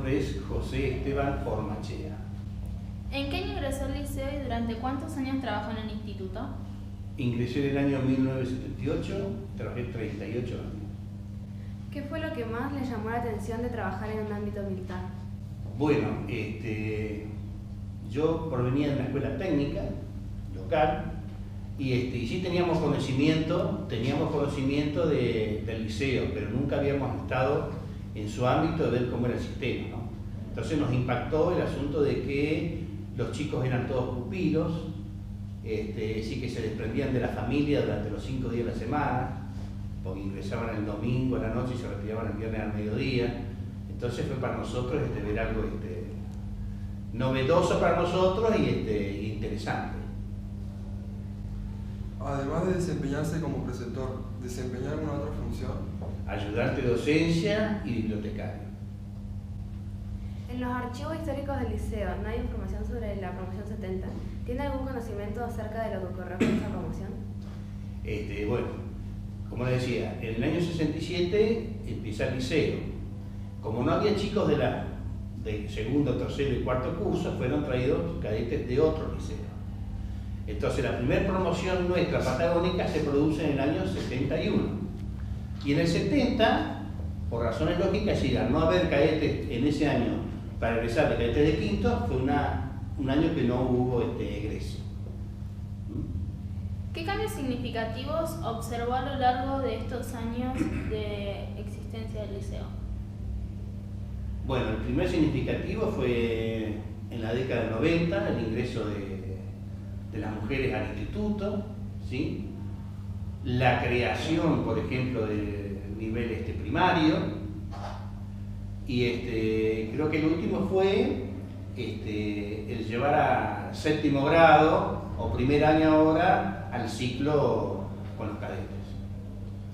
nombre es José Esteban Formachea. ¿En qué año ingresó al liceo y durante cuántos años trabajó en el instituto? Ingresé en el año 1978, trabajé 38 años. ¿Qué fue lo que más le llamó la atención de trabajar en un ámbito militar? Bueno, yo provenía de una escuela técnica local y sí teníamos conocimiento del liceo, pero nunca habíamos estado en su ámbito de ver cómo era el sistema, ¿no? Entonces nos impactó el asunto de que los chicos eran todos pupilos, sí que se desprendían de la familia durante los 5 días de la semana, porque ingresaban el domingo a la noche y se retiraban el viernes al mediodía. Entonces fue para nosotros ver algo novedoso para nosotros y interesante. Además de desempeñarse como preceptor, ¿desempeñar alguna otra función? Ayudante de docencia y bibliotecario. En los archivos históricos del liceo no hay información sobre la promoción 70. ¿Tiene algún conocimiento acerca de lo que ocurrió con esa promoción? Bueno, como les decía, en el año 67 empieza el liceo. Como no había chicos de segundo, tercero y cuarto curso, fueron traídos cadetes de otro liceo. Entonces la primera promoción nuestra patagónica se produce en el año 71. Y en el 70, por razones lógicas, y al no haber cadetes en ese año para egresar de cadetes de quinto, fue un año que no hubo egreso. ¿Qué cambios significativos observó a lo largo de estos años de existencia del liceo? Bueno, el primer significativo fue en la década del 90, el ingreso de las mujeres al instituto, ¿sí? La creación, por ejemplo, del nivel primario, y creo que el último fue el llevar a séptimo grado o primer año ahora al ciclo con los cadetes,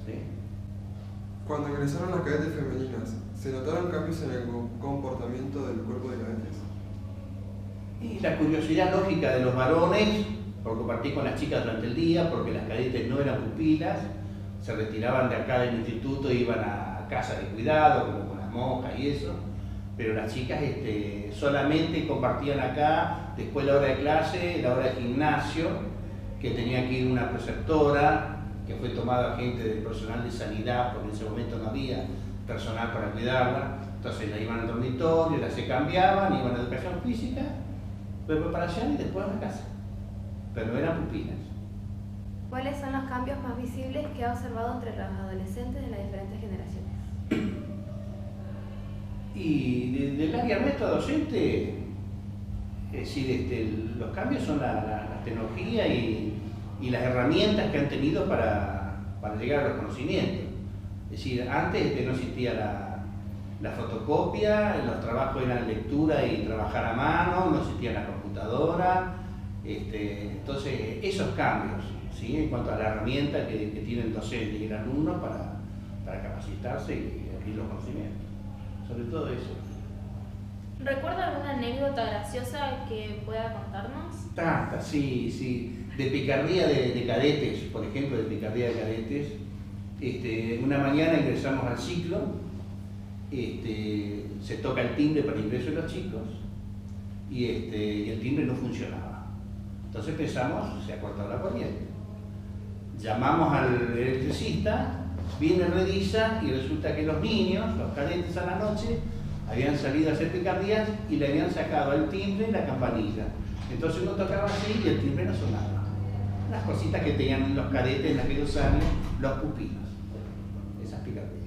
¿sí? Cuando ingresaron las cadetes femeninas, ¿se notaron cambios en el comportamiento del cuerpo de cadetes? Y la curiosidad lógica de los varones por compartir con las chicas durante el día, porque las cadetes no eran pupilas, se retiraban de acá del instituto e iban a casa de cuidado, como con las monjas y eso, pero las chicas solamente compartían acá, después la hora de clase, la hora de gimnasio, que tenía que ir una preceptora, que fue tomada gente del personal de sanidad, porque en ese momento no había personal para cuidarla, entonces la iban al dormitorio, la se cambiaban, iban a educación física, de preparación y después a la casa, pero no eran pupilas. ¿Cuáles son los cambios más visibles que ha observado entre los adolescentes de las diferentes generaciones? Y del área nuestra docente, es decir, los cambios son la tecnología y las herramientas que han tenido para llegar a los conocimientos. Es decir, antes no existía la fotocopia, los trabajos eran lectura y trabajar a mano, no existía la computadora. Entonces, esos cambios, ¿sí? En cuanto a la herramienta que tiene el docente y el alumno para capacitarse y adquirir los conocimientos. Sobre todo eso. ¿Recuerda alguna anécdota graciosa que pueda contarnos? Sí. De picardía de cadetes, por ejemplo, de picardía de cadetes. Una mañana ingresamos al ciclo, se toca el timbre para el ingreso de los chicos y el timbre no funcionaba. Entonces pensamos, se ha cortado la corriente. Llamamos al electricista, viene, revisa y resulta que los niños, los cadetes a la noche, habían salido a hacer picardías y le habían sacado al timbre la campanilla. Entonces uno tocaba así y el timbre no sonaba. Las cositas que tenían los cadetes en aquellos años, los pupilos, esas picardías.